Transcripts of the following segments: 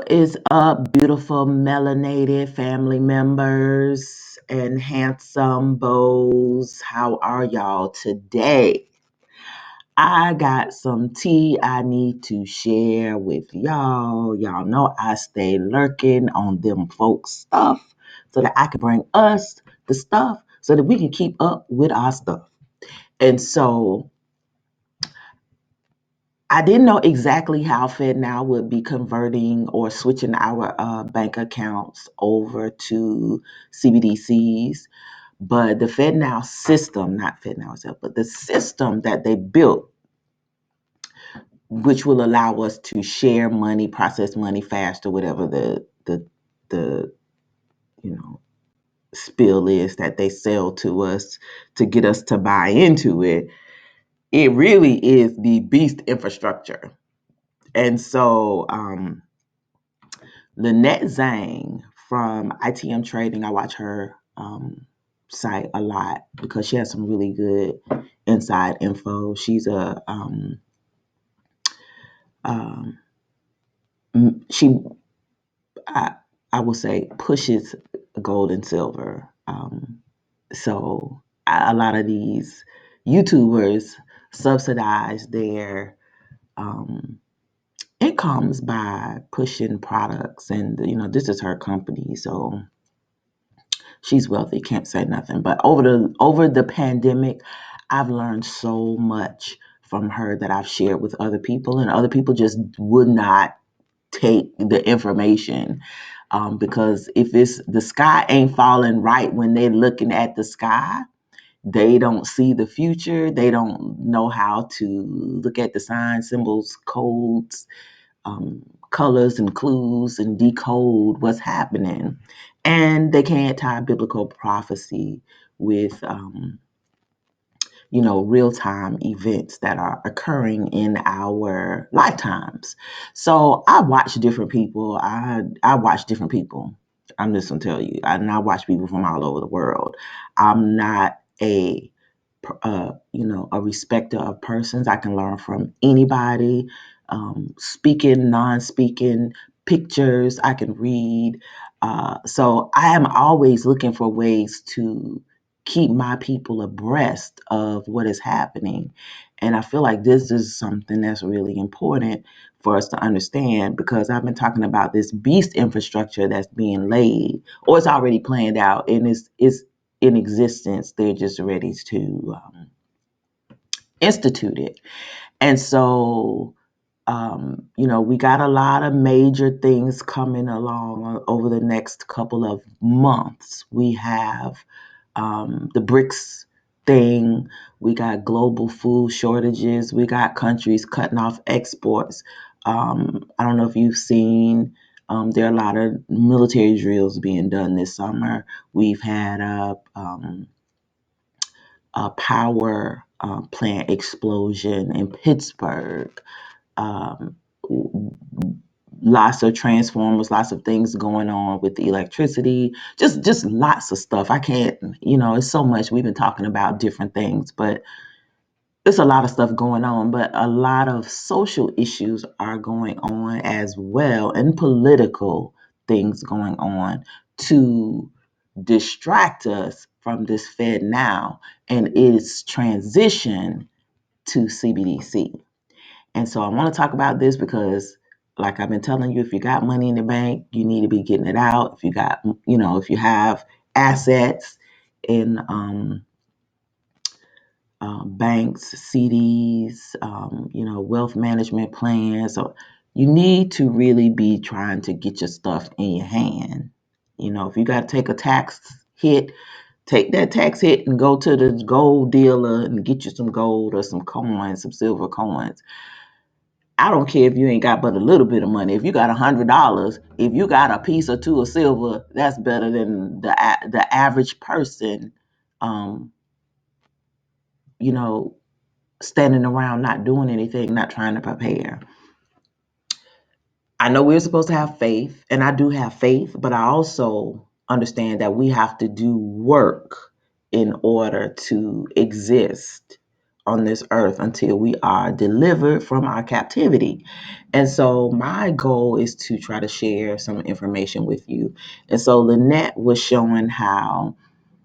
What is up, beautiful melanated family members and handsome beaux? How are y'all today? I got some tea I need to share with y'all. Y'all know I stay lurking on them folks' stuff so that I can bring us the stuff so that we can keep up with our stuff. And so I didn't know exactly how FedNow would be converting or switching our bank accounts over to CBDCs, but the FedNow system, not FedNow itself, but the system that they built, which will allow us to share money, process money faster, whatever the you know spill is that they sell to us to get us to buy into it. It really is the beast infrastructure. And so Lynette Zang from ITM Trading, I watch her site a lot because she has some really good inside info. She's she I, I will say pushes gold and silver. So a lot of these YouTubers subsidize their incomes by pushing products, and this is her company, so she's wealthy, can't say nothing. But over the pandemic, I've learned so much from her that I've shared with other people, and other people just would not take the information, because if it's the sky ain't falling right when they're looking at the sky, they don't see the future. They don't know how to look at the signs, symbols, codes, colors and clues and decode what's happening. And they can't tie biblical prophecy with, real-time events that are occurring in our lifetimes. So I watch different people. I watch different people. I'm just gonna tell you, and I watch people from all over the world. I'm not a respecter of persons. I can learn from anybody, speaking, non-speaking, pictures. I can read. So I am always looking for ways to keep my people abreast of what is happening. And I feel like this is something that's really important for us to understand, because I've been talking about this beast infrastructure that's being laid, or it's already planned out, and it's in existence. They're just ready to institute it. And so, we got a lot of major things coming along over the next couple of months. We have the BRICS thing. We got global food shortages. We got countries cutting off exports. I don't know if you've seen, there are a lot of military drills being done this summer. We've had a power plant explosion in Pittsburgh. Um, Lots of transformers, lots of things going on with the electricity, just lots of stuff. I can't, it's so much. We've been talking about different things, but there's a lot of stuff going on. But a lot of social issues are going on as well, and political things going on to distract us from this FedNow and its transition to CBDC. And so I want to talk about this because, like I've been telling you, if you got money in the bank, you need to be getting it out. If you got, if you have assets in banks, CDs, wealth management plans, so you need to really be trying to get your stuff in your hand. If you got to take a tax hit, take that tax hit and go to the gold dealer and get you some gold or some coins, some silver coins. I don't care if you ain't got but a little bit of money. If you got $100, if you got a piece or two of silver, that's better than the average person, um, you know, standing around not doing anything, not trying to prepare. I know we're supposed to have faith, and I do have faith, but I also understand that we have to do work in order to exist on this earth until we are delivered from our captivity. And so my goal is to try to share some information with you. And so Lynette was showing how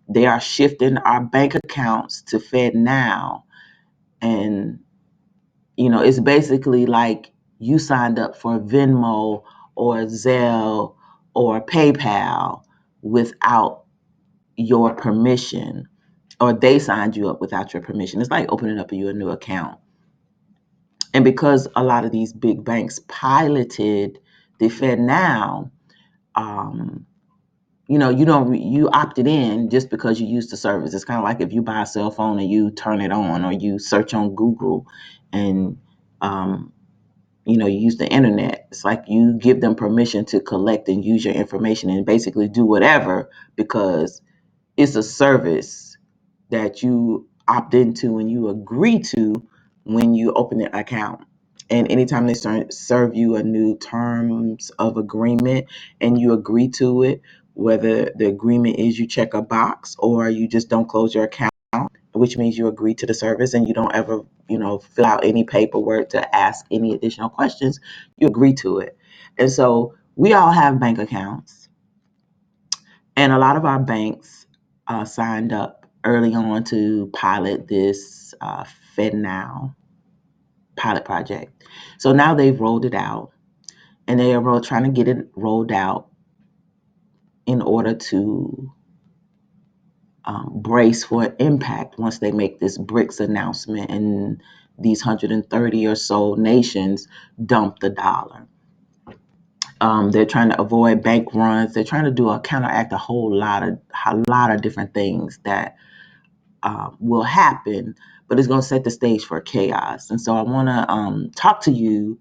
they are shifting our bank accounts to FedNow. And, it's basically like you signed up for Venmo or Zelle or PayPal without your permission, or they signed you up without your permission. It's like opening up you a new account. And because a lot of these big banks piloted the FedNow, you opted in just because you use the service. It's kind of like if you buy a cell phone and you turn it on, or you search on Google and you use the internet. It's like you give them permission to collect and use your information and basically do whatever, because it's a service that you opt into and you agree to when you open an account. And anytime they serve you a new terms of agreement and you agree to it, whether the agreement is you check a box or you just don't close your account, which means you agree to the service and you don't ever, fill out any paperwork to ask any additional questions, you agree to it. And so we all have bank accounts, and a lot of our banks signed up early on to pilot this FedNow pilot project. So now they've rolled it out, and they are trying to get it rolled out in order to brace for impact once they make this BRICS announcement and these 130 or so nations dump the dollar. They're trying to avoid bank runs. They're trying to counteract a lot of different things that will happen, but it's going to set the stage for chaos. And so I want to talk to you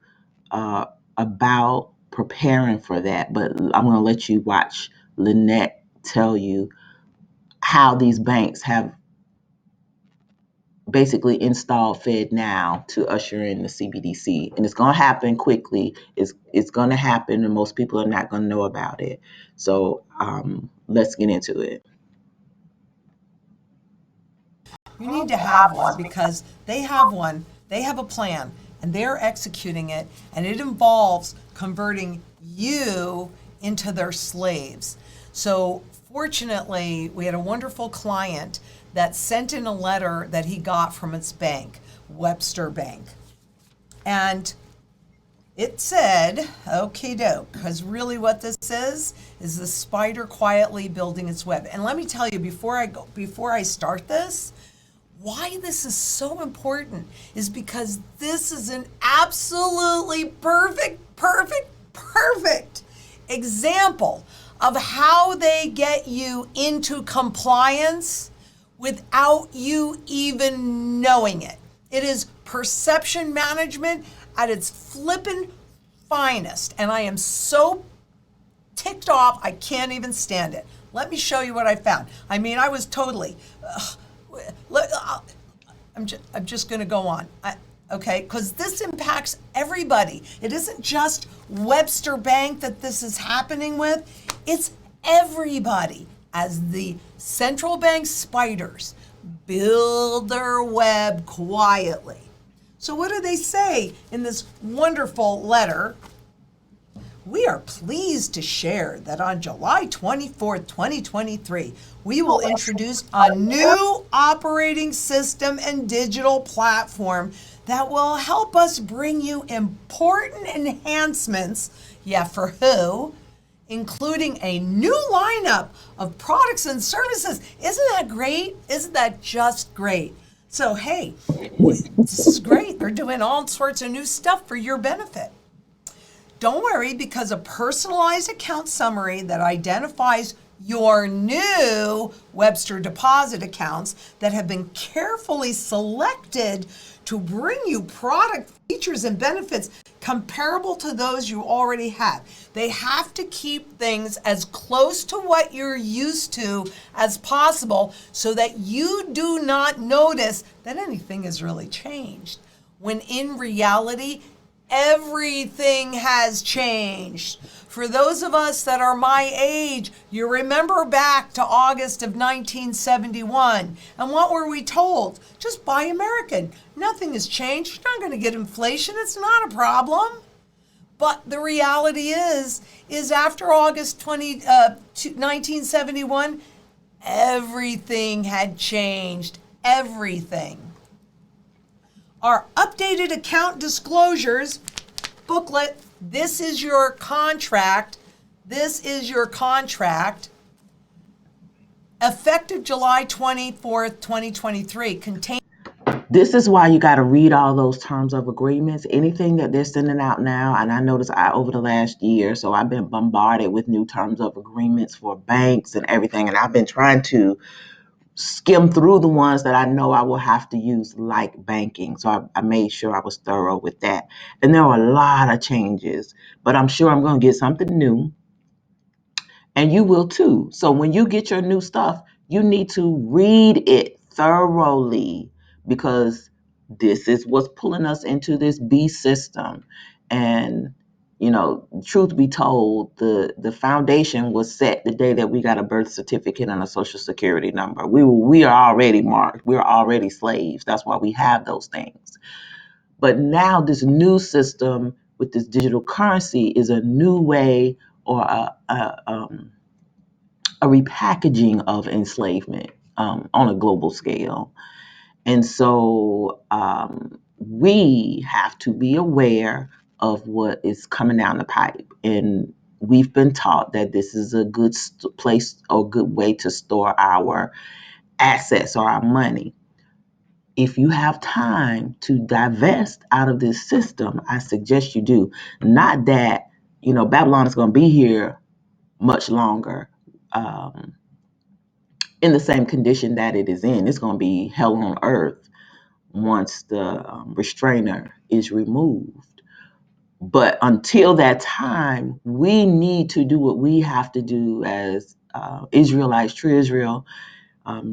about preparing for that, but I'm going to let you watch Lynette tell you how these banks have basically installed FedNow to usher in the CBDC. And it's going to happen quickly. It's going to happen, and most people are not going to know about it. So let's get into it. You need to have one because they have one, they have a plan, and they're executing it, and it involves converting you into their slaves. So, fortunately, we had a wonderful client that sent in a letter that he got from its bank, Webster Bank. And it said, okay, doke, because really what this is the spider quietly building its web. And let me tell you, before I start this, why this is so important is because this is an absolutely perfect example of how they get you into compliance without you even knowing it. It is perception management at its flippin' finest. And I am so ticked off, I can't even stand it. Let me show you what I found. I mean, I was totally... I'm just going to go on, okay? Because this impacts everybody. It isn't just Webster Bank that this is happening with. It's everybody as the central bank spiders build their web quietly. So what do they say in this wonderful letter? We are pleased to share that on July 24th, 2023, we will introduce a new operating system and digital platform that will help us bring you important enhancements, yeah, for who? Including a new lineup of products and services. Isn't that great? Isn't that just great? So, hey, this is great. They're doing all sorts of new stuff for your benefit. Don't worry, because a personalized account summary that identifies your new Webster deposit accounts that have been carefully selected to bring you product features and benefits comparable to those you already have. They have to keep things as close to what you're used to as possible so that you do not notice that anything has really changed. When in reality, everything has changed. For those of us that are my age, you remember back to August of 1971. And what were we told? Just buy American. Nothing has changed. You're not going to get inflation. It's not a problem. But the reality is after August 1971, everything had changed. Everything. Our updated account disclosures booklet. This is your contract. This is your contract. Effective July 24th, 2023. This is why you got to read all those terms of agreements. Anything that they're sending out now, and I noticed over the last year, so I've been bombarded with new terms of agreements for banks and everything, and I've been trying to skim through the ones that I know I will have to use, like banking. So I made sure I was thorough with that. And there were a lot of changes, but I'm sure I'm going to get something new, and you will too. So when you get your new stuff, you need to read it thoroughly, because this is what's pulling us into this beast system. And truth be told, the foundation was set the day that we got a birth certificate and a social security number. We are already marked. We're already slaves. That's why we have those things. But now this new system with this digital currency is a new way, or a repackaging of enslavement on a global scale. And so we have to be aware of what is coming down the pipe. And we've been taught that this is a good place or good way to store our assets or our money. If you have time to divest out of this system, I suggest you do. Not that, Babylon is going to be here much longer. In the same condition that it is in. It's going to be hell on earth once the restrainer is removed. But until that time, we need to do what we have to do as Israelites, true Israel,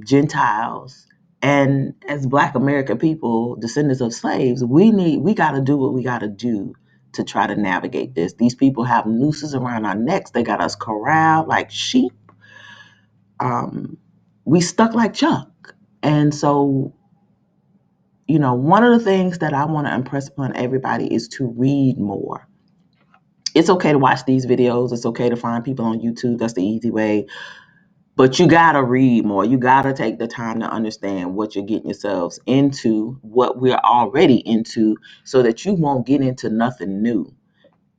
Gentiles, and as Black American people, descendants of slaves. We got to do what we got to do to try to navigate this. These people have nooses around our necks. They got us corralled like sheep. We stuck like Chuck. And so, one of the things that I want to impress upon everybody is to read more. It's okay to watch these videos. It's okay to find people on YouTube. That's the easy way. But you got to read more. You got to take the time to understand what you're getting yourselves into, what we're already into, so that you won't get into nothing new.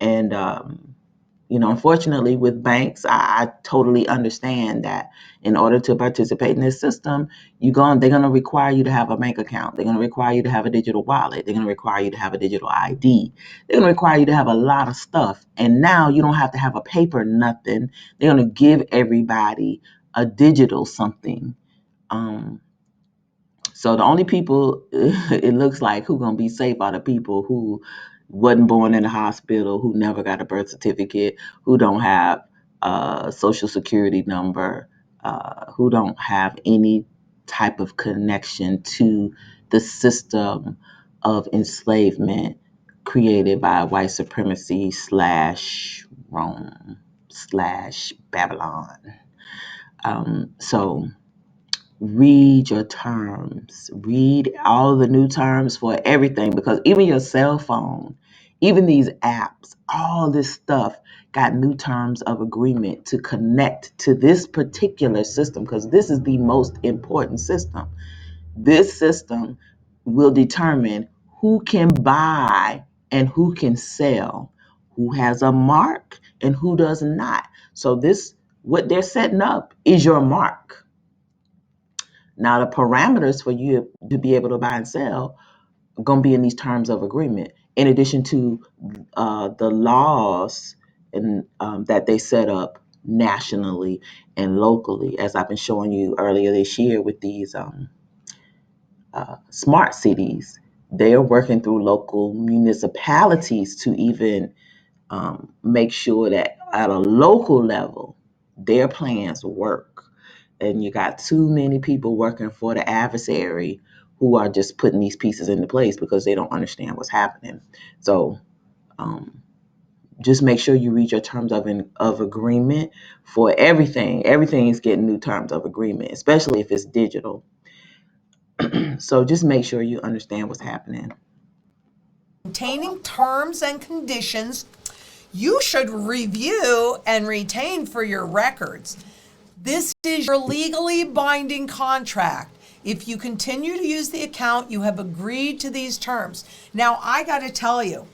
And, unfortunately, with banks, I totally understand that in order to participate in this system, they're going to require you to have a bank account. They're going to require you to have a digital wallet. They're going to require you to have a digital ID. They're going to require you to have a lot of stuff. And now you don't have to have a paper nothing. They're going to give everybody a digital something. So the only people it looks like who gonna be safe are the people who wasn't born in the hospital, who never got a birth certificate, who don't have a social security number, who don't have any type of connection to the system of enslavement created by white supremacy / Rome / Babylon. So read your terms, read all the new terms for everything, because even your cell phone, even these apps, all this stuff got new terms of agreement to connect to this particular system, because this is the most important system. This system will determine who can buy and who can sell, who has a mark and who does not. So what they're setting up is your mark. Now, the parameters for you to be able to buy and sell are going to be in these terms of agreement, in addition to the laws that they set up nationally and locally, as I've been showing you earlier this year with these smart cities. They are working through local municipalities to even make sure that at a local level, their plans work. And you got too many people working for the adversary who are just putting these pieces into place because they don't understand what's happening. So Just make sure you read your terms of agreement for everything. Everything is getting new terms of agreement, especially if it's digital. So just make sure you understand what's happening. Containing terms and conditions you should review and retain for your records. This is your legally binding contract. If you continue to use the account, you have agreed to these terms. Now, I got to tell you,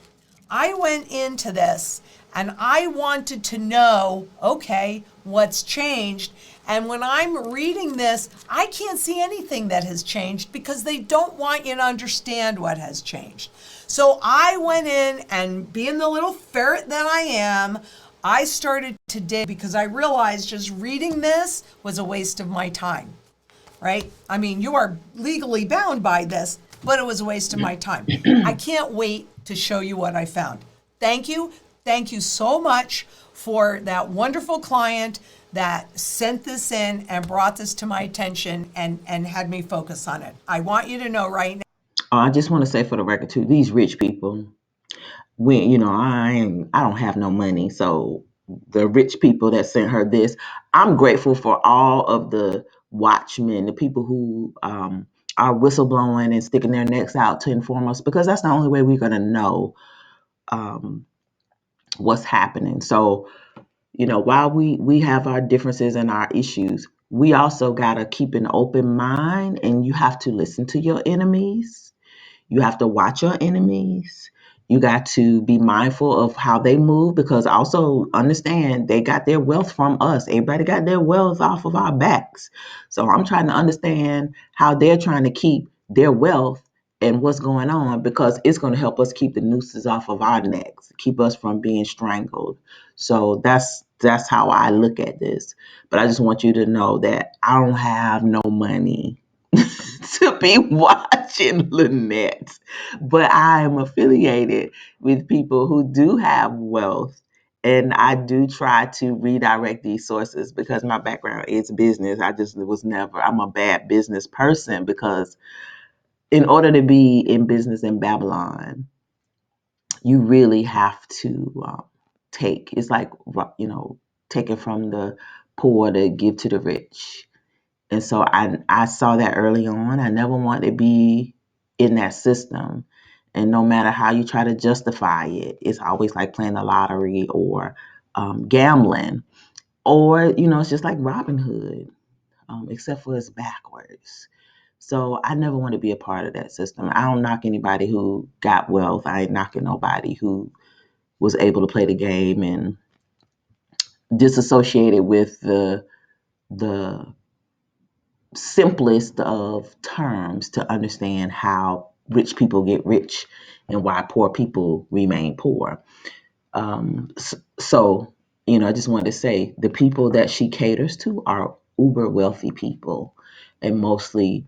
I went into this and I wanted to know, okay, what's changed? And when I'm reading this, I can't see anything that has changed because they don't want you to understand what has changed. So I went in and, being the little ferret that I am, I started to dig because I realized just reading this was a waste of my time, right? I mean, you are legally bound by this, but it was a waste of my time. I can't wait to show you what I found. Thank you. Thank you so much for that wonderful client that sent this in and brought this to my attention and had me focus on it. I want you to know right now. I just want to say for the record too, these rich people, when I don't have no money, so the rich people that sent her this, I'm grateful for all of the watchmen, the people who are whistleblowing and sticking their necks out to inform us, because that's the only way we're gonna know um, what's happening. So while we have our differences and our issues, we also gotta keep an open mind, and you have to listen to your enemies. You have to watch your enemies. You got to be mindful of how they move, because also understand they got their wealth from us. Everybody got their wealth off of our backs. So I'm trying to understand how they're trying to keep their wealth and what's going on, because it's going to help us keep the nooses off of our necks, keep us from being strangled. So that's how I look at this. But I just want you to know that I don't have no money to be watching Lynette, but I am affiliated with people who do have wealth. And I do try to redirect these sources because my background is business. I just was never, I'm a bad business person, because in order to be in business in Babylon, you really have to take, it's like, taking from the poor to give to the rich. And so I saw that early on. I never wanted to be in that system. And no matter how you try to justify it, it's always like playing the lottery or gambling. Or, it's just like Robin Hood, except for it's backwards. So I never want to be a part of that system. I don't knock anybody who got wealth. I ain't knocking nobody who was able to play the game and disassociated with the simplest of terms to understand how rich people get rich and why poor people remain poor. So, I just wanted to say the people that she caters to are uber wealthy people, and mostly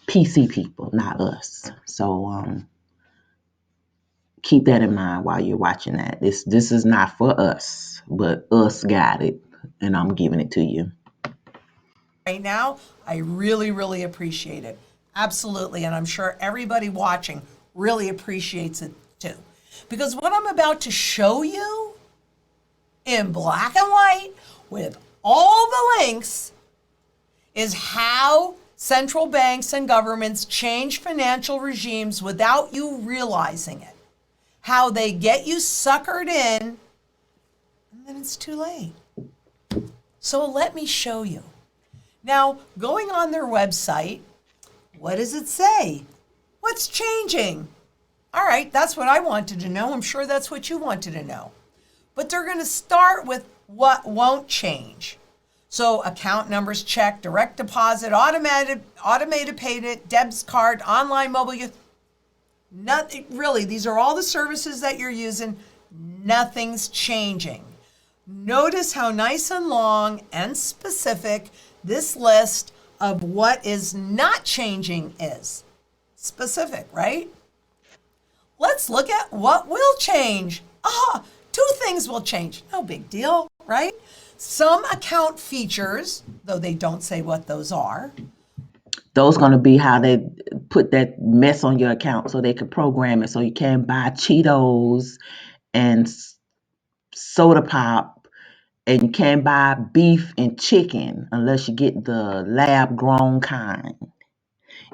PC people, not us. So keep that in mind while you're watching that. This is not for us, but us got it, and I'm giving it to you. Right now, I really, really appreciate it. Absolutely. And I'm sure everybody watching really appreciates it too. Because what I'm about to show you in black and white with all the links is how central banks and governments change financial regimes without you realizing it. How they get you suckered in, and then it's too late. So let me show you. Now, going on their website, what does it say? What's changing? All right, that's what I wanted to know. I'm sure that's what you wanted to know. But they're going to start with what won't change. So account numbers check, direct deposit, automated payment, debit card, online mobile. Nothing really. These are all the services that you're using. Nothing's changing. Notice how nice and long and specific this list of what is not changing is. Specific, right? Let's look at what will change. Two things will change. No big deal, right? Some account features, though they don't say what those are. Those going to be how they put that mess on your account so they can program it so you can't buy Cheetos and soda pop, and you can't buy beef and chicken unless you get the lab grown kind.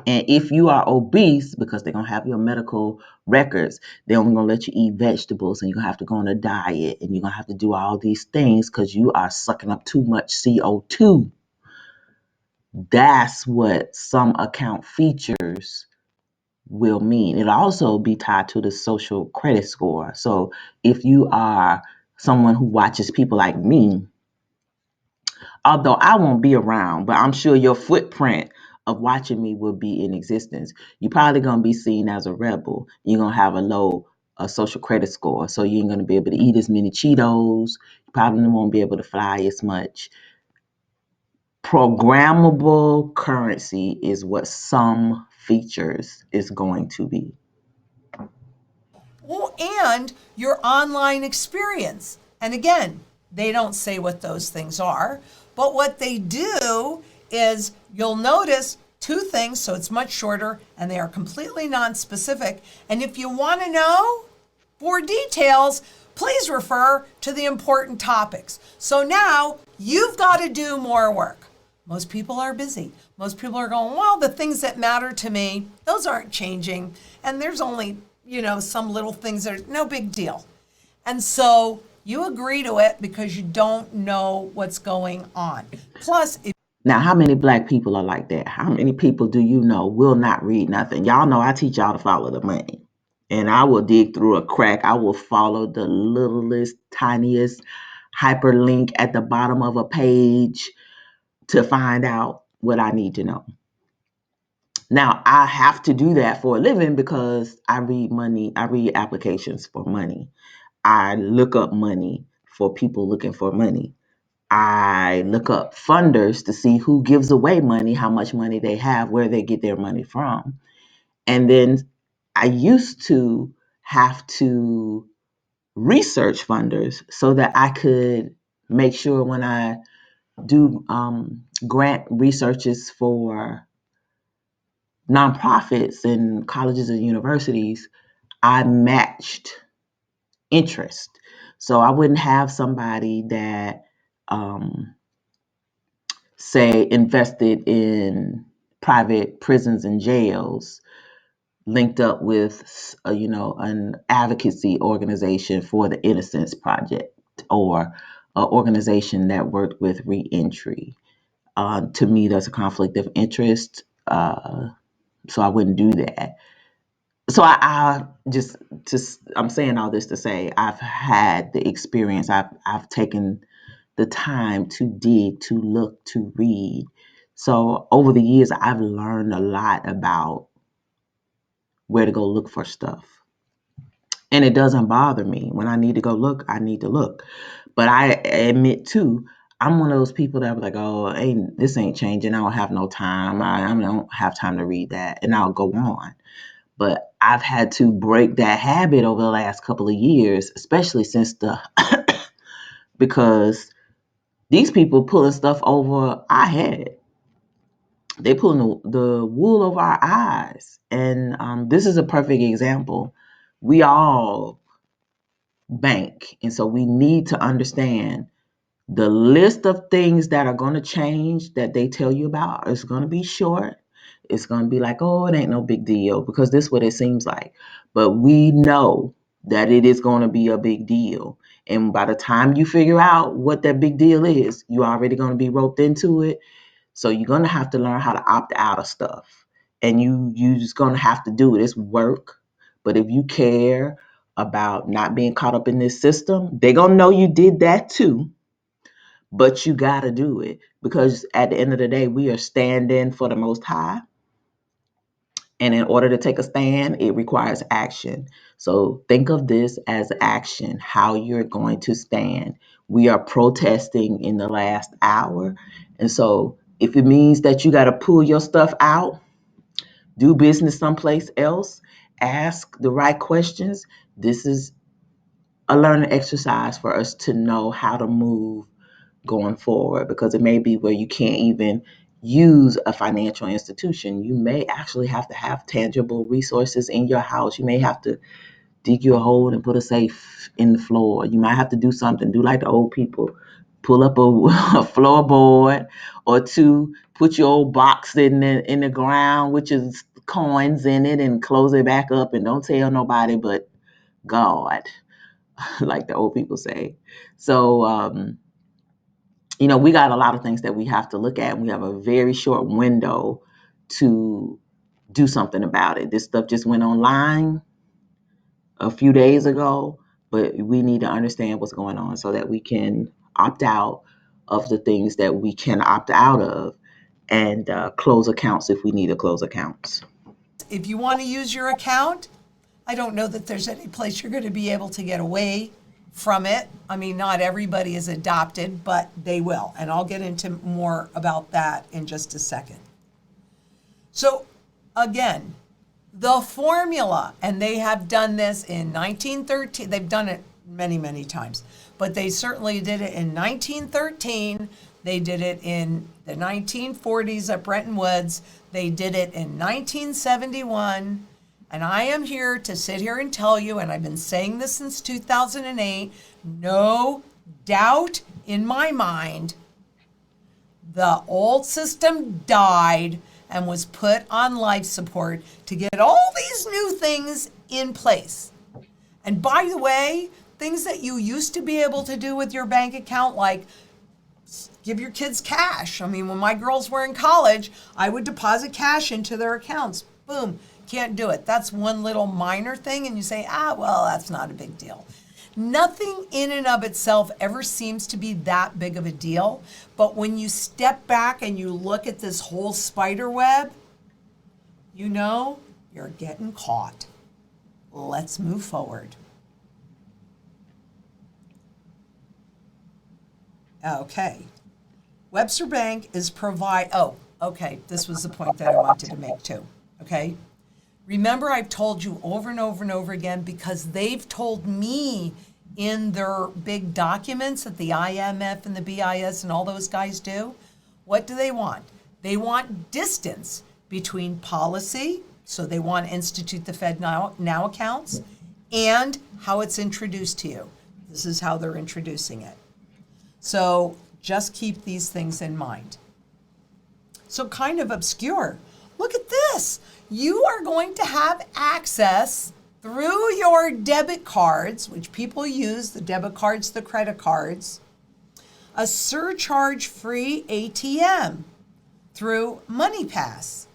And if you are obese, because they're gonna have your medical records, they're only gonna let you eat vegetables, and you're gonna have to go on a diet, and you're gonna have to do all these things because you are sucking up too much CO2. That's what some account features will mean. It'll also be tied to the social credit score. So if you are someone who watches people like me, although I won't be around, but I'm sure your footprint of watching me will be in existence. You're probably going to be seen as a rebel. You're going to have a social credit score. So you ain't going to be able to eat as many Cheetos. You probably won't be able to fly as much. Programmable currency is what some features is going to be. Well, and your online experience. And again, they don't say what those things are, but what they do is you'll notice two things, so it's much shorter and they are completely non-specific. And if you want to know more details, please refer to the important topics. So now you've got to do more work. Most people are busy. Most people are going, well, the things that matter to me, those aren't changing. And there's only, some little things that are no big deal. And so you agree to it because you don't know what's going on. Plus, Now, how many black people are like that? How many people do you know will not read nothing? Y'all know I teach y'all to follow the money. And I will dig through a crack. I will follow the littlest, tiniest hyperlink at the bottom of a page to find out what I need to know. Now, I have to do that for a living because I read applications for money. I look up money for people looking for money. I look up funders to see who gives away money, how much money they have, where they get their money from. And then I used to have to research funders so that I could make sure when I do grant researches for nonprofits and colleges and universities, I matched interest. So I wouldn't have somebody that, say, invested in private prisons and jails linked up with, an advocacy organization for the Innocence Project or an organization that worked with reentry. To me, that's a conflict of interest. So I wouldn't do that. So I just I'm saying all this to say I've had the experience. I've taken the time to dig, to look, to read. So over the years, I've learned a lot about where to go look for stuff. And it doesn't bother me. When I need to go look, I need to look. But I admit too, I'm one of those people that be like, oh, this ain't changing. I don't have no time. I don't have time to read that. And I'll go on. But I've had to break that habit over the last couple of years, especially since because these people pulling stuff over our head. They pulling the wool over our eyes. And this is a perfect example. We all bank. And so we need to understand the list of things that are going to change that they tell you about is going to be short. It's going to be like, oh, it ain't no big deal because this is what it seems like. But we know that it is going to be a big deal. And by the time you figure out what that big deal is, you're already going to be roped into it. So you're going to have to learn how to opt out of stuff. And you just going to have to do it. It's work. But if you care about not being caught up in this system, they're going to know you did that too. But you got to do it because at the end of the day, we are standing for the Most High. And in order to take a stand, it requires action. So think of this as action, how you're going to stand. We are protesting in the last hour. And so if it means that you got to pull your stuff out, do business someplace else, ask the right questions, this is a learning exercise for us to know how to move going forward because it may be where you can't even use a financial institution. You may actually have to have tangible resources in your house. You may have to dig your hole and put a safe in the floor. You might have to do something, do like the old people, pull up a, a floorboard or two, put your old box in the ground, which is coins in it, and close it back up and don't tell nobody but God, like the old people say. So, we got a lot of things that we have to look at, and we have a very short window to do something about it. This stuff just went online a few days ago, but we need to understand what's going on so that we can opt out of the things that we can opt out of, and close accounts if we need to close accounts. If you want to use your account, I don't know that there's any place you're going to be able to get away from it. I mean, not everybody is adopted, but they will. And I'll get into more about that in just a second. So again, the formula, and they have done this in 1913. They've done it many, many times, but they certainly did it in 1913. They did it in the 1940s at Bretton Woods. They did it in 1971. And I am here to sit here and tell you, and I've been saying this since 2008, no doubt in my mind, the old system died and was put on life support to get all these new things in place. And by the way, things that you used to be able to do with your bank account, like give your kids cash. I mean, when my girls were in college, I would deposit cash into their accounts. Boom, can't do it. That's one little minor thing, and you say, well, that's not a big deal. Nothing in and of itself ever seems to be that big of a deal. But when you step back and you look at this whole spider web, you're getting caught. Let's move forward. Okay. Webster Bank is this was the point that I wanted to make too. Okay. Remember, I've told you over and over and over again, because they've told me in their big documents that the IMF and the BIS and all those guys do. What do they want? They want distance between policy, so they want to institute the FedNow accounts, and how it's introduced to you. This is how they're introducing it. So just keep these things in mind. So kind of obscure. Look at this. You are going to have access through your debit cards, which people use, the debit cards, the credit cards, a surcharge-free ATM through MoneyPass.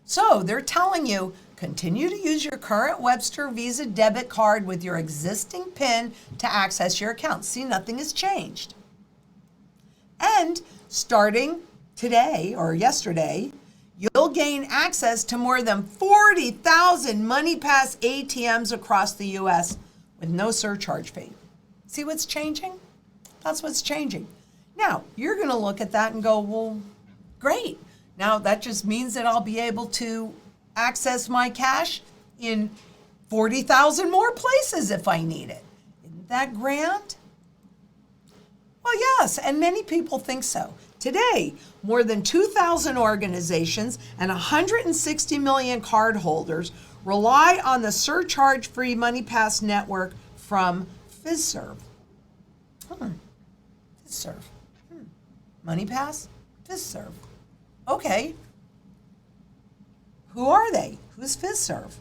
So they're telling you, continue to use your current Webster Visa debit card with your existing PIN to access your account. See, nothing has changed. And starting today or yesterday, you'll gain access to more than 40,000 MoneyPass ATMs across the U.S. with no surcharge fee. See what's changing? That's what's changing. Now, you're going to look at that and go, well, great. Now, that just means that I'll be able to access my cash in 40,000 more places if I need it. Isn't that grand? Well, yes, and many people think so. Today, more than 2,000 organizations and 160 million cardholders rely on the surcharge-free MoneyPass network from FizServ. FizServ. MoneyPass? FizServ. Okay. Who are they? Who's FizServ?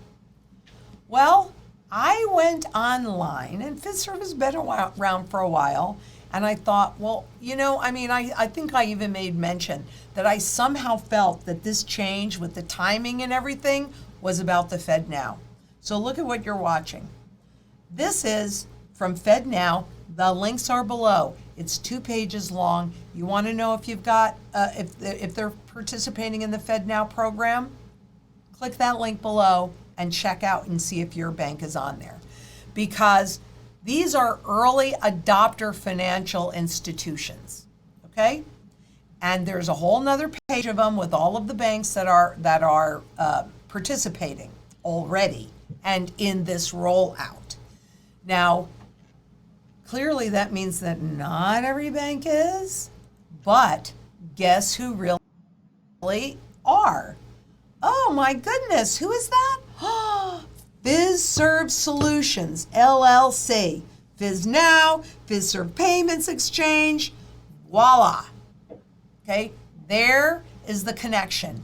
Well, I went online, and FizServ has been around for a while, and I thought, well, I think I even made mention that I somehow felt that this change with the timing and everything was about the FedNow. So look at what you're watching. This is from FedNow. The links are below. It's 2 pages long. You want to know if you've got, if they're participating in the FedNow program? Click that link below and check out and see if your bank is on there. Because these are early adopter financial institutions, okay? And there's a whole nother page of them with all of the banks that are participating already and in this rollout. Now, clearly that means that not every bank is, but guess who really are. Oh my goodness, who is that? FizServ Solutions, LLC. FedNow, FizServ Payments Exchange, voila. Okay, there is the connection.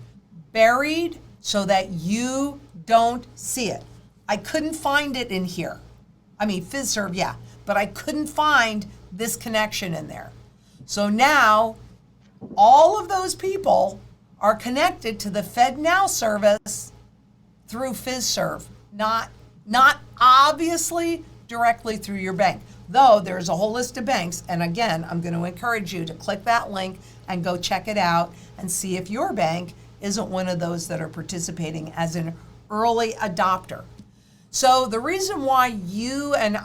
Buried so that you don't see it. I couldn't find it in here. I mean, FizServ, yeah, but I couldn't find this connection in there. So now, all of those people are connected to the FedNow service through FizServ, not obviously directly through your bank. Though there's a whole list of banks, and again, I'm going to encourage you to click that link and go check it out and see if your bank isn't one of those that are participating as an early adopter. So the reason why you and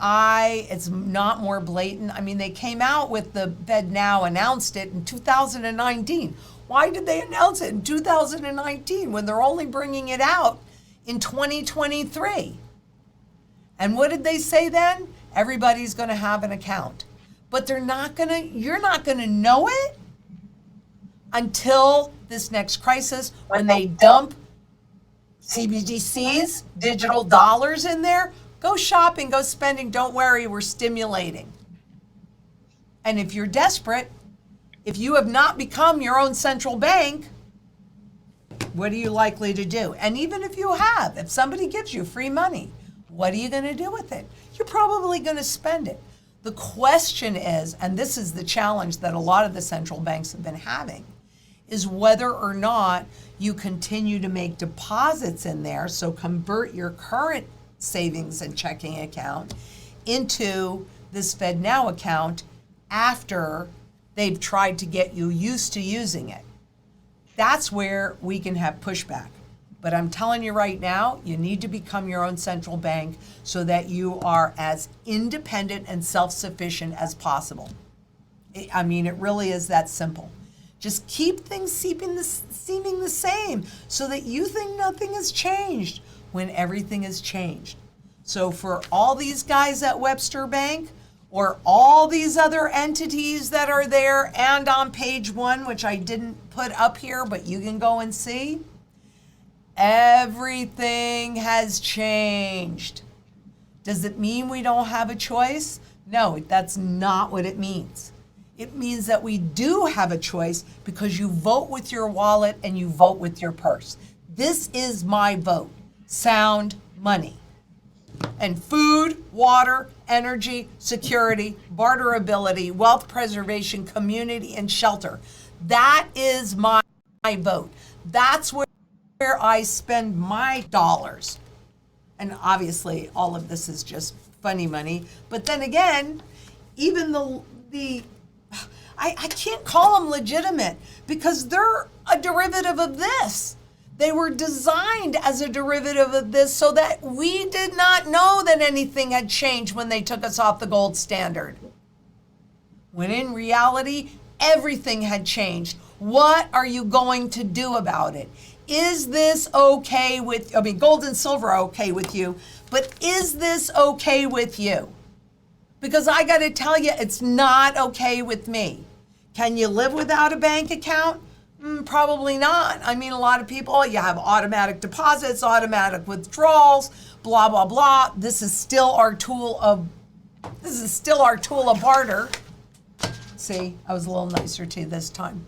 it's not more blatant, I mean, they came out with the FedNow, announced it in 2019. Why did they announce it in 2019 when they're only bringing it out in 2023? And what did they say then? Everybody's going to have an account. But you're not going to know it until this next crisis when they dump CBDCs, digital dollars in there. Go shopping, go spending, don't worry, we're stimulating. And if you're desperate, if you have not become your own central bank, what are you likely to do? And even if you have, if somebody gives you free money, what are you going to do with it? You're probably going to spend it. The question is, and this is the challenge that a lot of the central banks have been having, is whether or not you continue to make deposits in there, so convert your current savings and checking account into this FedNow account after they've tried to get you used to using it. That's where we can have pushback. But I'm telling you right now, you need to become your own central bank so that you are as independent and self-sufficient as possible. I mean, it really is that simple. Just keep things seeming the same so that you think nothing has changed when everything has changed. So for all these guys at Webster Bank or all these other entities that are there and on page 1, which I didn't put up here, but you can go and see, everything has changed. Does it mean we don't have a choice? No, that's not what it means. It means that we do have a choice because you vote with your wallet and you vote with your purse. This is my vote. Sound money. And food, water, energy, security, barterability, wealth preservation, community, and shelter. That is my vote. That's where I spend my dollars. And obviously, all of this is just funny money. But then again, even I can't call them legitimate because they're a derivative of this. They were designed as a derivative of this so that we did not know that anything had changed when they took us off the gold standard. When in reality, everything had changed. What are you going to do about it? Is this okay with, gold and silver are okay with you, but is this okay with you? Because I got to tell you, it's not okay with me. Can you live without a bank account? Probably not. I mean, a lot of people, you have automatic deposits, automatic withdrawals, blah, blah, blah. This is still our tool of barter. See, I was a little nicer to you this time.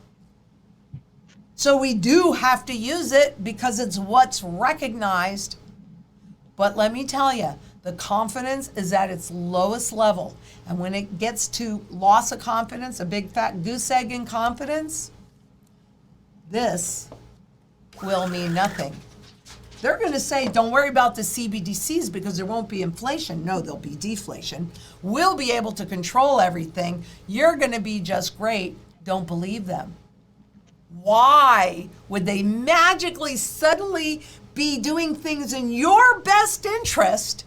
So we do have to use it because it's what's recognized. But let me tell you, the confidence is at its lowest level. And when it gets to loss of confidence, a big fat goose egg in confidence, this will mean nothing. They're going to say, don't worry about the CBDCs because there won't be inflation. No, there'll be deflation. We'll be able to control everything. You're going to be just great. Don't believe them. Why would they magically suddenly be doing things in your best interest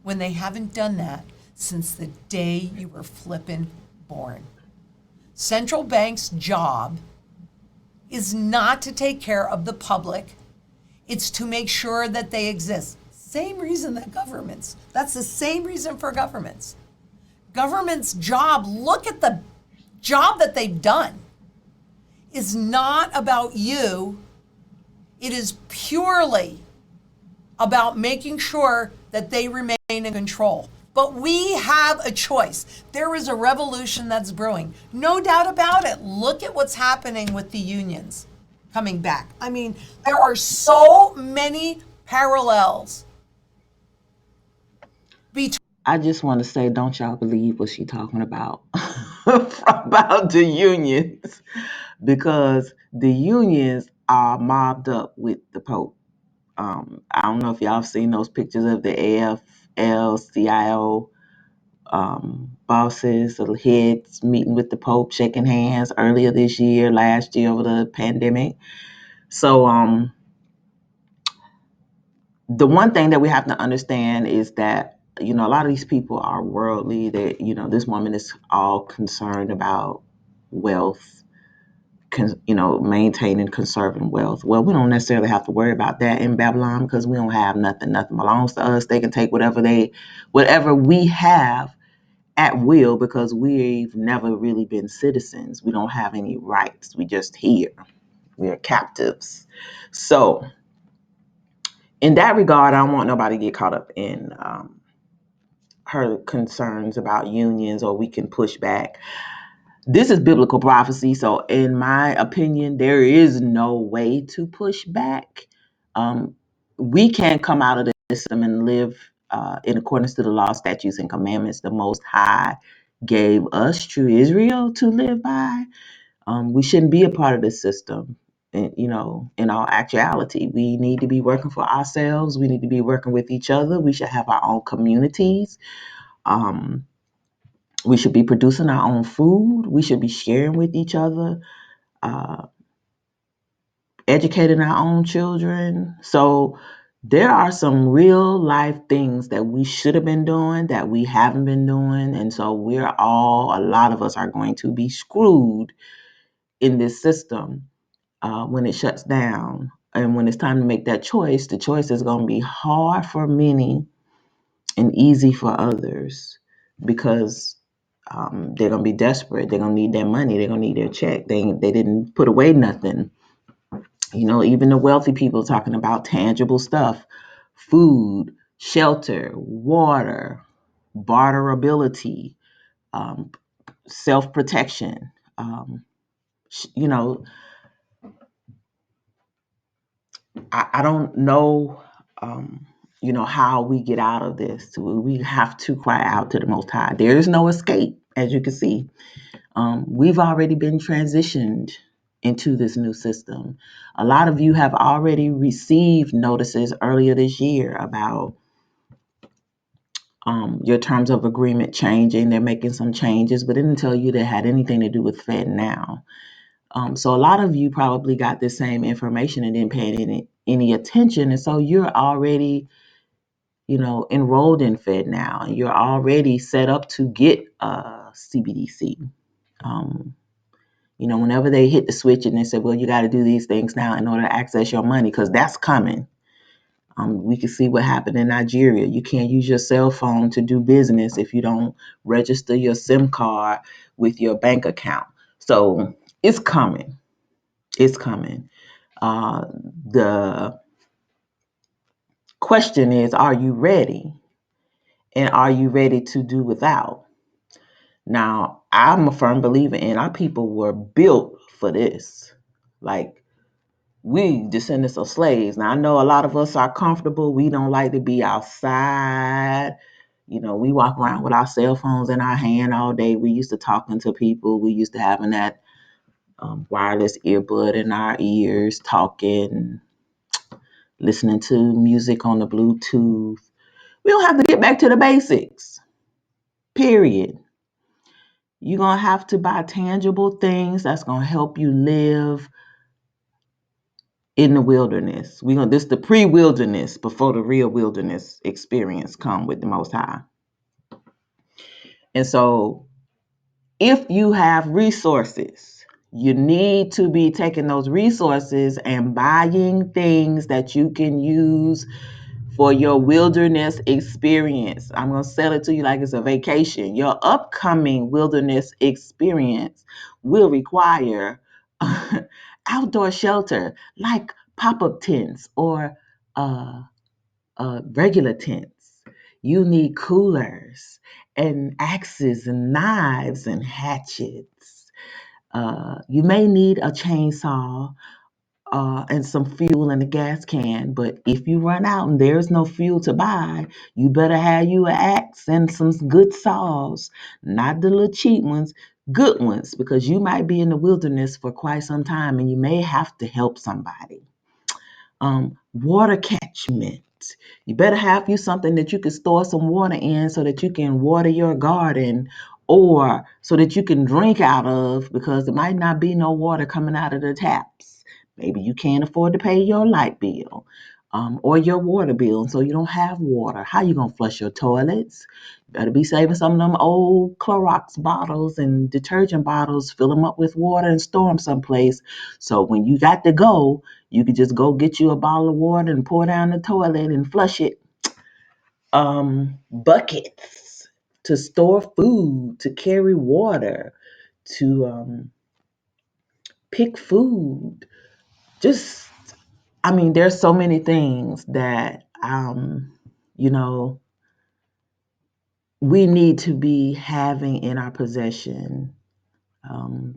when they haven't done that since the day you were flippin' born? Central bank's job is not to take care of the public. It's to make sure that they exist. Same reason that governments, that's the same reason for governments. Government's job, look at the job that they've done is not about you. It is purely about making sure that they remain in control. But we have a choice. There is a revolution that's brewing. No doubt about it. Look at what's happening with the unions coming back. I mean, there are so many parallels between. I just want to say, don't y'all believe what she talking about about the unions, because the unions are mobbed up with the Pope. I don't know if y'all have seen those pictures of the AFL-CIO bosses or heads meeting with the Pope, shaking hands earlier this year, last year over the pandemic. So the one thing that we have to understand is that, a lot of these people are worldly. That, this woman is all concerned about wealth, maintaining, conserving wealth. Well, we don't necessarily have to worry about that in Babylon, because we don't have nothing. Nothing belongs to us. They can take whatever we have at will, because we've never really been citizens. We don't have any rights. We just here. We are captives. So in that regard, I don't want nobody to get caught up in her concerns about unions, or we can push back. This is biblical prophecy. So in my opinion, there is no way to push back. Um, we can't come out of the system and live in accordance to the law, statutes, and commandments the Most High gave us, true Israel, to live by. We shouldn't be a part of this system. And, in all actuality, we need to be working for ourselves. We need to be working with each other. We should have our own communities. Um, we should be producing our own food. We should be sharing with each other, uh, educating our own children. So there are some real life things that we should have been doing that we haven't been doing. And so a lot of us are going to be screwed in this system when it shuts down. And when it's time to make that choice, the choice is going to be hard for many and easy for others, because they're going to be desperate. They're going to need their money. They're going to need their check. They didn't put away nothing. Even the wealthy people talking about tangible stuff: food, shelter, water, barterability, um, self protection. You know, I don't know, how we get out of this. We have to cry out to the Most High. There is no escape, as you can see. We've already been transitioned into this new system. A lot of you have already received notices earlier this year about your terms of agreement changing. They're making some changes, but didn't tell you that had anything to do with FedNow. So a lot of you probably got this same information and didn't pay any attention, and so you're already, enrolled in FedNow, and you're already set up to get CBDC. Um, whenever they hit the switch and they said, well, you got to do these things now in order to access your money, because that's coming. We can see what happened in Nigeria. You can't use your cell phone to do business if you don't register your SIM card with your bank account. So it's coming. It's coming. The question is, are you ready? And are you ready to do without? Now, I'm a firm believer in our people were built for this. Like, we descendants of slaves. Now, I know a lot of us are comfortable. We don't like to be outside. We walk around with our cell phones in our hand all day. We used to talking to people. We used to having that wireless earbud in our ears, talking, listening to music on the Bluetooth. We don't have to get back to the basics, period. You're going to have to buy tangible things that's going to help you live in the wilderness. This is the pre-wilderness before the real wilderness experience come with the Most High. And so if you have resources, you need to be taking those resources and buying things that you can use for your wilderness experience. I'm going to sell it to you like it's a vacation. Your upcoming wilderness experience will require outdoor shelter like pop-up tents or uh, regular tents. You need coolers and axes and knives and hatchets. You may need a chainsaw and some fuel in a gas can. But if you run out and there's no fuel to buy, you better have you an axe and some good saws, not the little cheap ones, good ones, because you might be in the wilderness for quite some time and you may have to help somebody. Water catchment. You better have you something that you can store some water in so that you can water your garden or so that you can drink out of because there might not be no water coming out of the taps. Maybe you can't afford to pay your light bill or your water bill, so you don't have water. How you gonna flush your toilets? Better be saving some of them old Clorox bottles and detergent bottles, fill them up with water and store them someplace. So when you got to go, you could just go get you a bottle of water and pour down the toilet and flush it. Buckets to store food, to carry water, to pick food. Just, I mean, there's so many things that, you know, we need to be having in our possession.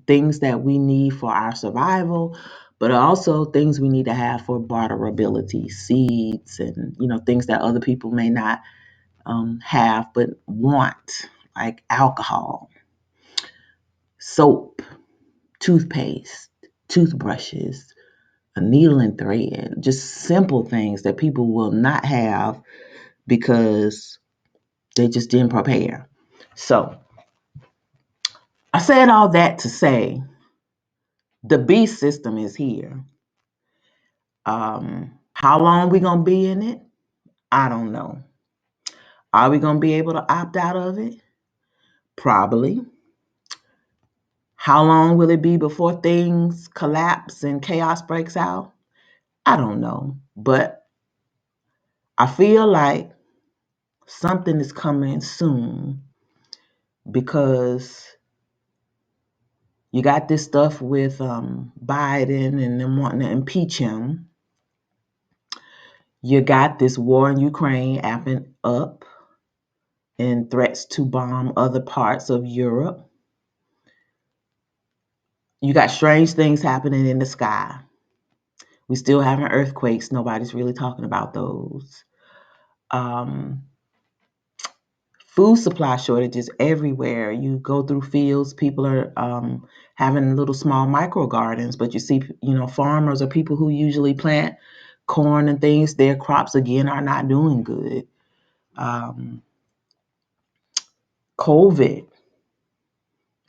Things that we need for our survival, but also things we need to have for barterability, seeds, and things that other people may not have but want, like alcohol, soap, toothpaste, toothbrushes, a needle and thread, just simple things that people will not have because they just didn't prepare. So I said all that to say the beast system is here. How long we gonna be in it? I don't know. Are we gonna be able to opt out of it? Probably. How long will it be before things collapse and chaos breaks out? I don't know. But I feel like something is coming soon because you got this stuff with Biden and them wanting to impeach him. You got this war in Ukraine amping up and threats to bomb other parts of Europe. You got strange things happening in the sky. We still having earthquakes. Nobody's really talking about those. Um, Food supply shortages everywhere. You go through fields, people are having little small micro gardens, but you see, farmers or people who usually plant corn and things, their crops again are not doing good. Um, COVID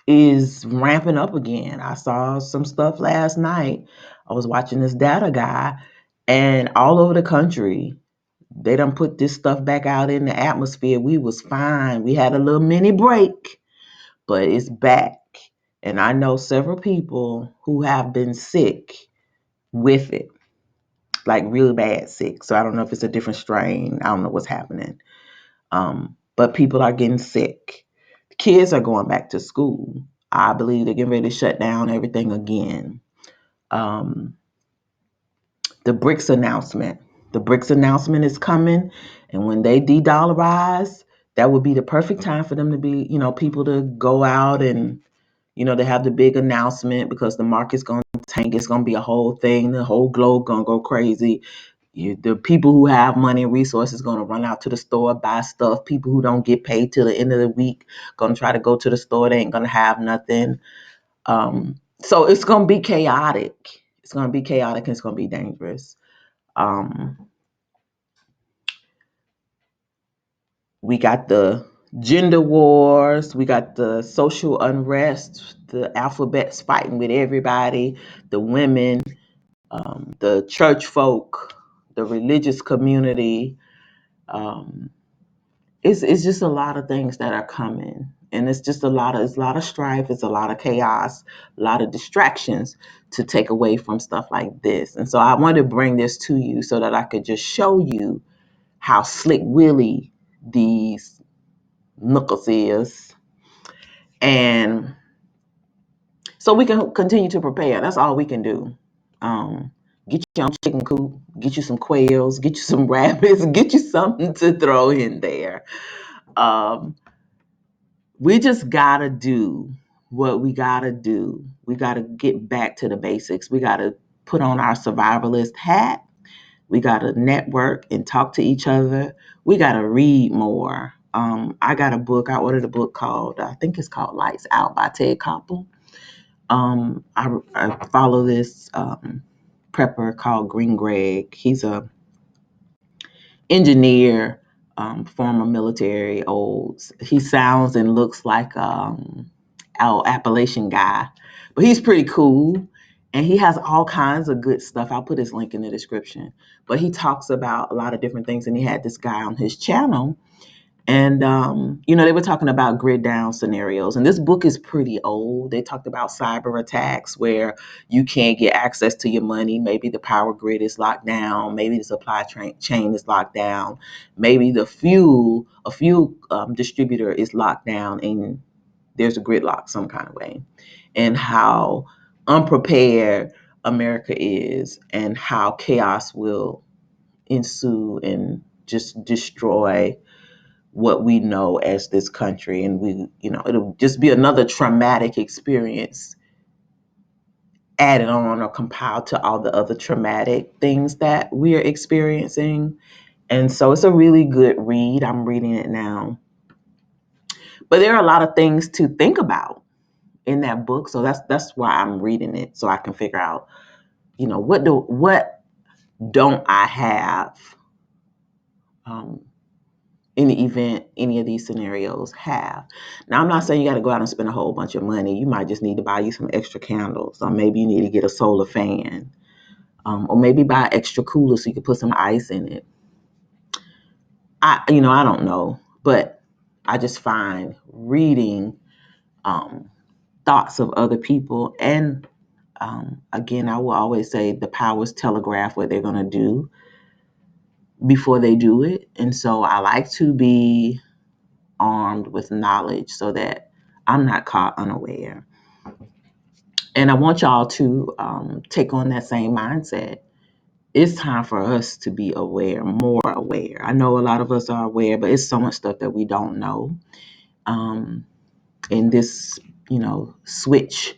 is ramping up again. I saw some stuff last night. I was watching this data guy, and all over the country, they done put this stuff back out in the atmosphere. We was fine. We had a little mini break, but it's back. And I know several people who have been sick with it, like really bad sick. So I don't know if it's a different strain. I don't know what's happening. But people are getting sick. Kids are going back to school. I believe they're getting ready to shut down everything again. Um, the BRICS announcement. The BRICS announcement is coming, and when they de-dollarize, that would be the perfect time for them to be, people to go out and, they have the big announcement because the market's going to tank. It's going to be a whole thing. The whole globe going to go crazy. The people who have money and resources going to run out to the store, buy stuff. People who don't get paid till the end of the week going to try to go to the store. They ain't going to have nothing. So it's going to be chaotic. It's going to be chaotic and it's going to be dangerous. We got the gender wars, we got the social unrest, the alphabets fighting with everybody, the women, the church folk, the religious community. Um, it's just a lot of things that are coming. And it's just it's a lot of strife, it's a lot of chaos, a lot of distractions to take away from stuff like this. And so I wanted to bring this to you so that I could just show you how slick willy these knuckles is. And So we can continue to prepare. That's all we can do. Get you on chicken coop, get you some quails, get you some rabbits, get you something to throw in there. Um, we just gotta do what we gotta do. We gotta get back to the basics. We gotta put on our survivalist hat. We gotta network and talk to each other. We gotta read more. I got a book. I ordered a book called, I think it's called Lights Out by Ted Koppel. I follow this prepper called Green Greg. He's a engineer, former military, old. He sounds and looks like our Appalachian guy, but he's pretty cool. And he has all kinds of good stuff. I'll put his link in the description. But he talks about a lot of different things. And he had this guy on his channel. And, they were talking about grid down scenarios. And this book is pretty old. They talked about cyber attacks where you can't get access to your money. Maybe the power grid is locked down. Maybe the supply chain is locked down. Maybe a fuel distributor is locked down and there's a gridlock some kind of way. And how unprepared America is and how chaos will ensue and just destroy what we know as this country. And it'll just be another traumatic experience added on or compiled to all the other traumatic things that we are experiencing. And so it's a really good read. I'm reading it now. But there are a lot of things to think about in that book. So that's why I'm reading it, so I can figure out, what don't I have in the event any of these scenarios have. Now, I'm not saying you got to go out and spend a whole bunch of money. You might just need to buy you some extra candles, or maybe you need to get a solar fan, or maybe buy an extra cooler so you can put some ice in it. I don't know, but I just find reading thoughts of other people, and again, I will always say the powers telegraph what they're going to do before they do it. And so I like to be armed with knowledge so that I'm not caught unaware. And I want y'all to take on that same mindset. It's time for us to be aware, more aware. I know a lot of us are aware, but it's so much stuff that we don't know. In this, switch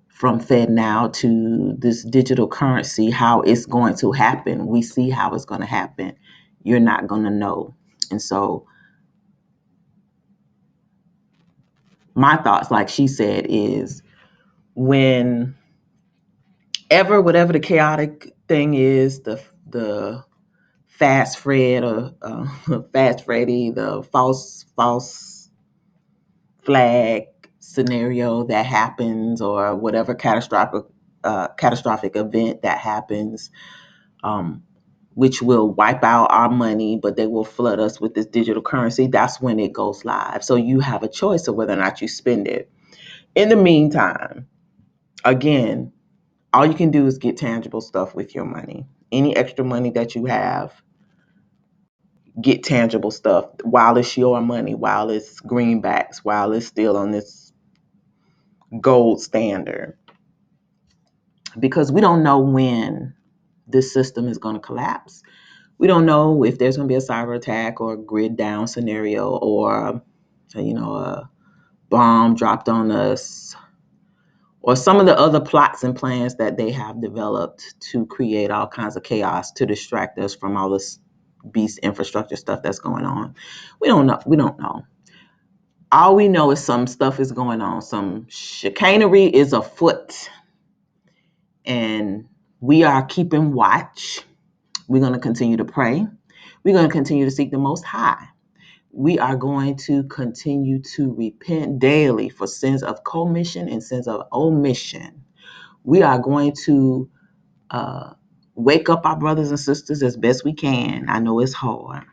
from FedNow to this digital currency, how it's going to happen. We see how it's going to happen. You're not going to know. And so my thoughts, like she said, is whenever, whatever the chaotic thing is, the fast Fred or fast Freddy, the false flag scenario that happens, or whatever catastrophic event that happens, which will wipe out our money, but they will flood us with this digital currency. That's when it goes live. So you have a choice of whether or not you spend it. In the meantime, again, all you can do is get tangible stuff with your money. Any extra money that you have, get tangible stuff while it's your money, while it's greenbacks, while it's still on this gold standard. Because we don't know when this system is going to collapse. We don't know if there's going to be a cyber attack or a grid down scenario, or a bomb dropped on us, or some of the other plots and plans that they have developed to create all kinds of chaos to distract us from all this beast infrastructure stuff that's going on. We don't know. All we know is some stuff is going on. Some chicanery is afoot. And we are keeping watch. We're going to continue to pray. We're going to continue to seek the Most High. We are going to continue to repent daily for sins of commission and sins of omission. We are going to wake up our brothers and sisters as best we can. I know it's hard.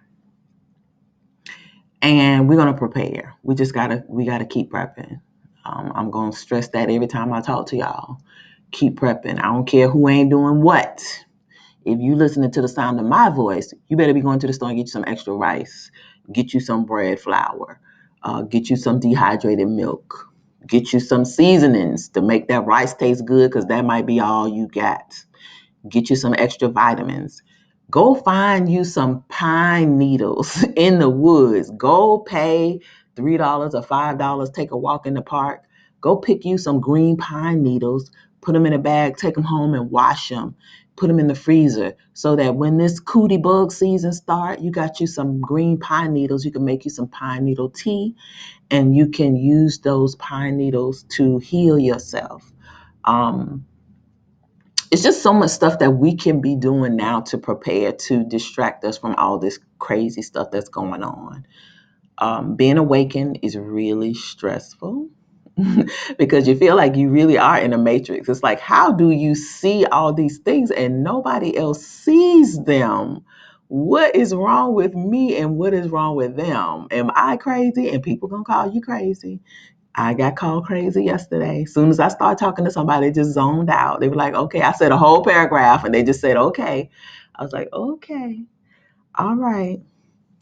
And we're going to prepare. We gotta keep prepping. I'm going to stress that every time I talk to y'all. Keep prepping. I don't care who ain't doing what. If you listening to the sound of my voice, you better be going to the store and get you some extra rice, get you some bread flour, get you some dehydrated milk, Get you some seasonings to make that rice taste good because that might be all you got. Get you some extra vitamins. Go find you some pine needles in the woods. Go pay $3 or $5, take a walk in the park. Go pick you some green pine needles, put them in a bag, take them home and wash them. Put them in the freezer so that when this cootie bug season start, you got you some green pine needles. You can make you some pine needle tea, and you can use those pine needles to heal yourself. Um, it's just so much stuff that we can be doing now to prepare to distract us from all this crazy stuff that's going on. Being awakened is really stressful because you feel like you really are in a matrix. It's like, how do you see all these things and nobody else sees them? What is wrong with me and what is wrong with them? Am I crazy? And people gonna call you crazy. I got called crazy yesterday. As soon as I started talking to somebody, they just zoned out. They were like, okay. I said a whole paragraph and they just said, okay. I was like, okay, all right.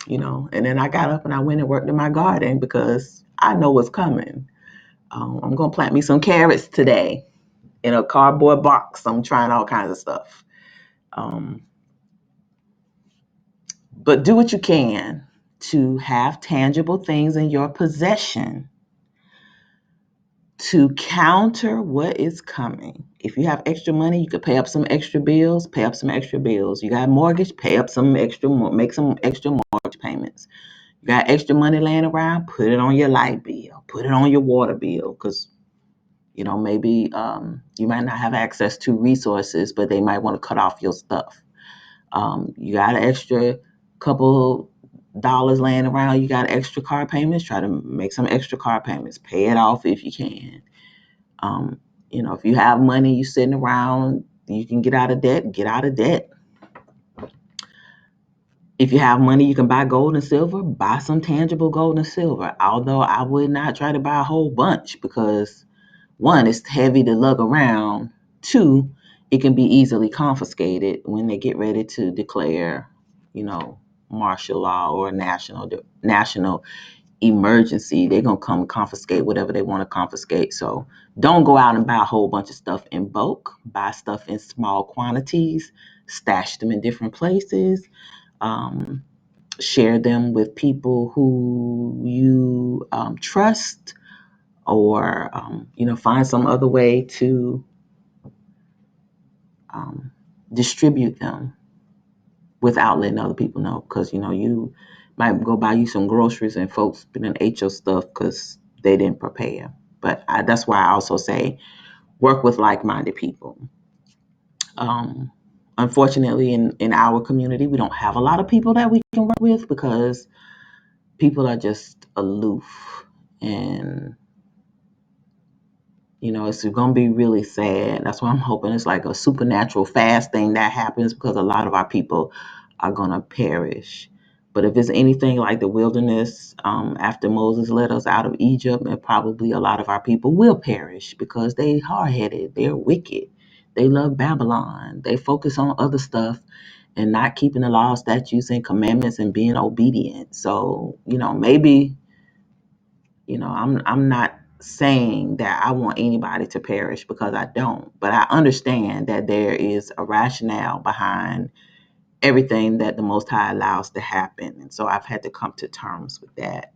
And then I got up and I went and worked in my garden because I know what's coming. I'm going to plant me some carrots today in a cardboard box. I'm trying all kinds of stuff. Um, but do what you can to have tangible things in your possession to counter what is coming. If you have extra money, you could pay up some extra bills, pay up some extra bills. You got a mortgage, pay up some extra, make some extra mortgage payments. You got extra money laying around, put it on your light bill, put it on your water bill, because maybe you might not have access to resources, but they might want to cut off your stuff. You got an extra couple dollars laying around, you got extra car payments, try to make some extra car payments, pay it off if you can. Um, if you have money, you sitting around, you can get out of debt, get out of debt. If you have money, you can buy gold and silver, buy some tangible gold and silver. Although I would not try to buy a whole bunch because one, it's heavy to lug around. Two, it can be easily confiscated when they get ready to declare, you know, martial law or national emergency. They're gonna come confiscate whatever they want to confiscate. So don't go out and buy a whole bunch of stuff in bulk. Buy stuff in small quantities. Stash them in different places. Um, Share them with people who you trust, or find some other way to um, distribute them without letting other people know, because you might go buy you some groceries and folks didn't ate your stuff because they didn't prepare. But that's why I also say work with like-minded people. um, Unfortunately, in our community, we don't have a lot of people that we can work with because people are just aloof. And it's going to be really sad. That's why I'm hoping it's like a supernatural fast thing that happens, because a lot of our people are going to perish. But if it's anything like the wilderness after Moses led us out of Egypt, and probably a lot of our people will perish because they hard-headed, they're wicked, they love Babylon, they focus on other stuff and not keeping the law, statutes, and commandments and being obedient. So maybe I'm not saying that I want anybody to perish, because I don't, but I understand that there is a rationale behind everything that the Most High allows to happen. And so I've had to come to terms with that,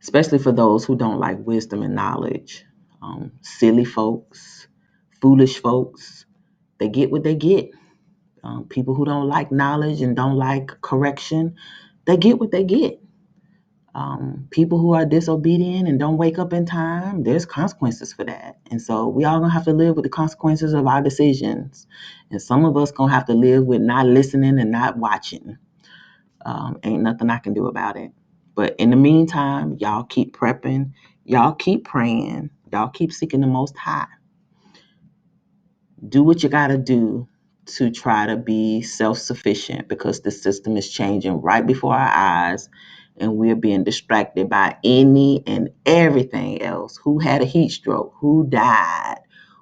especially for those who don't like wisdom and knowledge. Silly folks, foolish folks, they get what they get. People who don't like knowledge and don't like correction, they get what they get. People who are disobedient and don't wake up in time, there's consequences for that. And so we all gonna have to live with the consequences of our decisions. And some of us gonna have to live with not listening and not watching. Ain't nothing I can do about it. But in the meantime, y'all keep prepping, y'all keep praying, y'all keep seeking the Most High. Do what you gotta do to try to be self-sufficient, because the system is changing right before our eyes, and we're being distracted by any and everything else. Who had a heat stroke? Who died?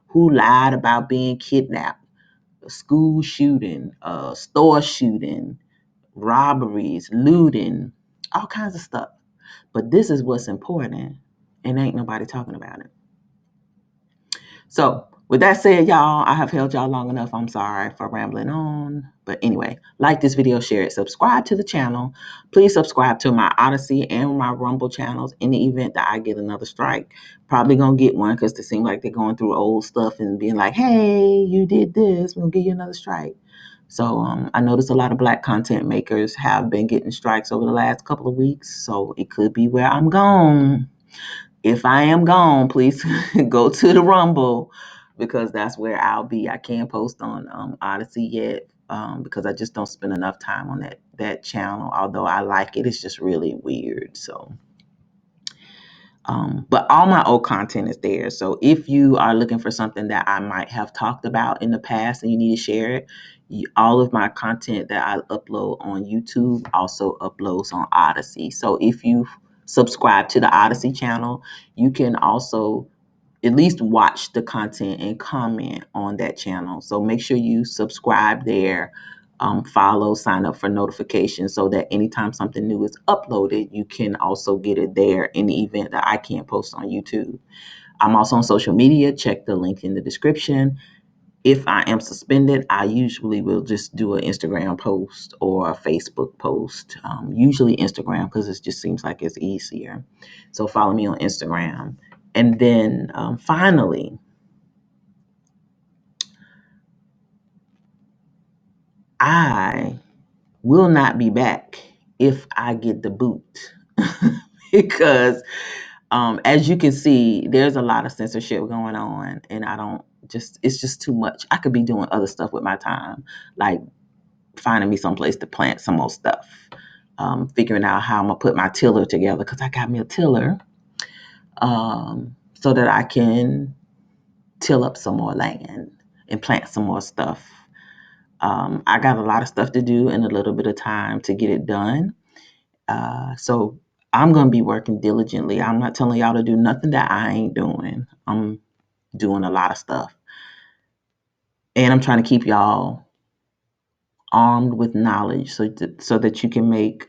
Who lied about being kidnapped? A school shooting, a store shooting, robberies, looting, all kinds of stuff. But this is what's important. and ain't nobody talking about it. So, with that said, y'all, I have held y'all long enough. I'm sorry for rambling on. But anyway, like this video, share it, subscribe to the channel. Please subscribe to my Odyssey and my Rumble channels in the event that I get another strike. Probably going to get one because it seems like they're going through old stuff and being like, hey, you did this, we'll give you another strike. So I noticed a lot of Black content makers have been getting strikes over the last couple of weeks. So it could be where I'm gone. If I am gone, please go to the Rumble because that's where I'll be. I can't post on Odyssey yet because I just don't spend enough time on that channel. Although I like it, it's just really weird. So, but all my old content is there. So if you are looking for something that I might have talked about in the past and you need to share it, all of my content that I upload on YouTube also uploads on Odyssey. So if you subscribe to the Odyssey channel, you can also at least watch the content and comment on that channel. So make sure you subscribe there, follow, sign up for notifications so that anytime something new is uploaded, you can also get it there in the event that I can't post on YouTube. I'm also on social media. Check the link in the description. If I am suspended, I usually will just do an Instagram post or a Facebook post. Usually Instagram because it just seems like it's easier. So follow me on Instagram. And then finally, I will not be back if I get the boot because as you can see, there's a lot of censorship going on, and I don't just, it's just too much. I could be doing other stuff with my time, like finding me someplace to plant some more stuff, figuring out how I'm gonna put my tiller together because I got me a tiller so that I can till up some more land and plant some more stuff. I got a lot of stuff to do in a little bit of time to get it done. So I'm gonna be working diligently. I'm not telling y'all to do nothing that I ain't doing. I'm doing a lot of stuff, and I'm trying to keep y'all armed with knowledge so that you can make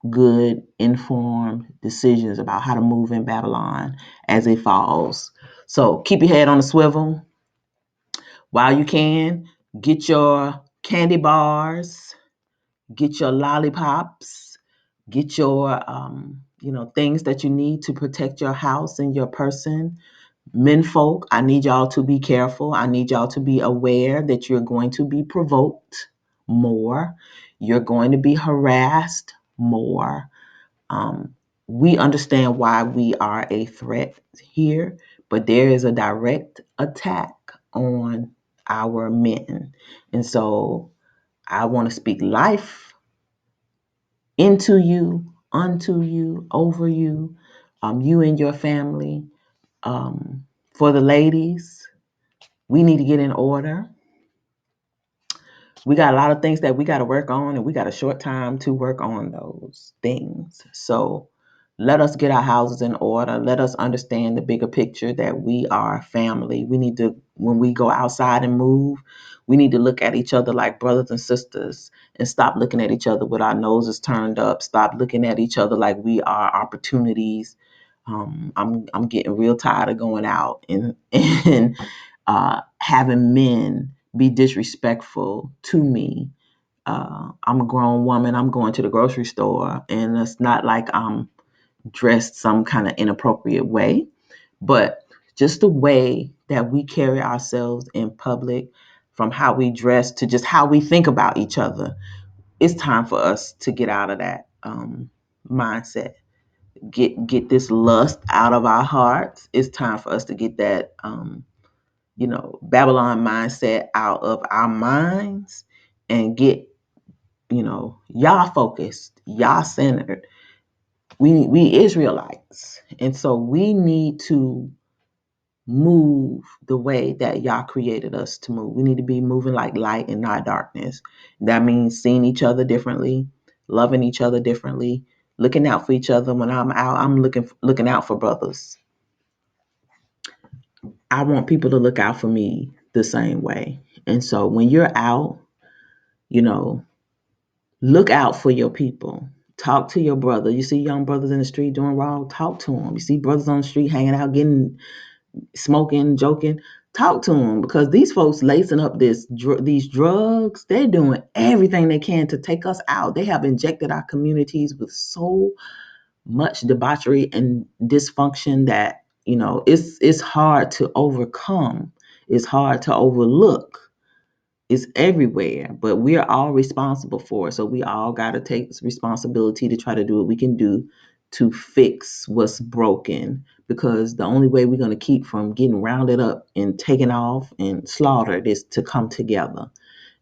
good, informed decisions about how to move in Babylon as it falls. So keep your head on the swivel while you can. Get your candy bars, get your lollipops, get your things that you need to protect your house and your person. Men folk, I need y'all to be careful. I need y'all to be aware that you're going to be provoked more. You're going to be harassed more. Um, we understand why we are a threat here, but there is a direct attack on our men. And so I want to speak life into you, unto you, over you, you and your family. For the ladies, we need to get in order. We got a lot of things that we got to work on, and we got a short time to work on those things. So let us get our houses in order. Let us understand the bigger picture that we are family. We need to, when we go outside and move, we need to look at each other like brothers and sisters and stop looking at each other with our noses turned up. Stop looking at each other like we are opportunities. I'm getting real tired of going out and and having men be disrespectful to me. I'm a grown woman. I'm going to the grocery store, and it's not like I'm dressed some kind of inappropriate way, but just the way that we carry ourselves in public, from how we dress to just how we think about each other. It's time for us to get out of that mindset. Get this lust out of our hearts. It's time for us to get that Babylon mindset out of our minds and get, y'all focused, y'all centered. We Israelites. And so we need to move the way that y'all created us to move. We need to be moving like light and not darkness. That means seeing each other differently, loving each other differently, looking out for each other. When I'm out, I'm looking out for brothers. I want people to look out for me the same way. And so when you're out, you know, look out for your people. Talk to your brother. You see young brothers in the street doing wrong, talk to them. You see brothers on the street hanging out, getting smoking, joking, talk to them, because these folks lacing up these drugs. They're doing everything they can to take us out. They have injected our communities with so much debauchery and dysfunction that it's hard to overcome. It's hard to overlook. It's everywhere, but we're all responsible for it. So we all got to take responsibility to try to do what we can do to fix what's broken, because the only way we're going to keep from getting rounded up and taken off and slaughtered is to come together.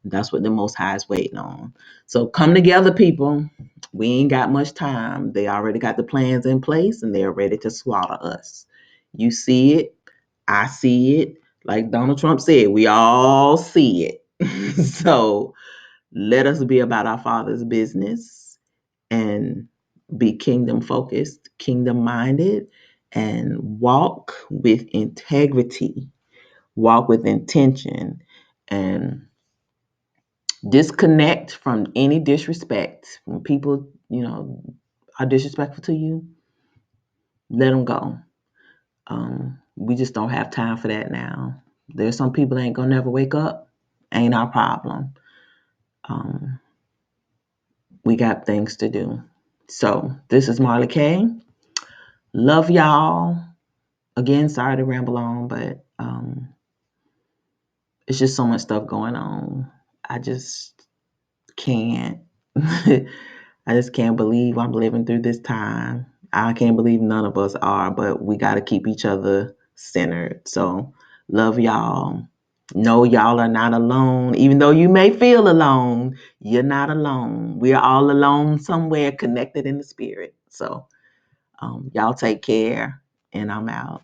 That's what the Most High is waiting on. So come together, people. We ain't got much time. They already got the plans in place and they're ready to slaughter us. You see it. I see it. Like Donald Trump said, we all see it. So let us be about our Father's business and be kingdom focused, kingdom minded, and walk with integrity, walk with intention, and disconnect from any disrespect. When people, are disrespectful to you, let them go. We just don't have time for that now. There's some people that ain't gonna never wake up. Ain't our problem. Um, we got things to do. So this is Marla Kay. Love y'all. Again, sorry to ramble on, but it's just so much stuff going on. I just can't. I just can't believe I'm living through this time. I can't believe none of us are, but we got to keep each other centered. So, love y'all. No, y'all are not alone. Even though you may feel alone, you're not alone. We're all alone somewhere, connected in the spirit. So, y'all take care, and I'm out.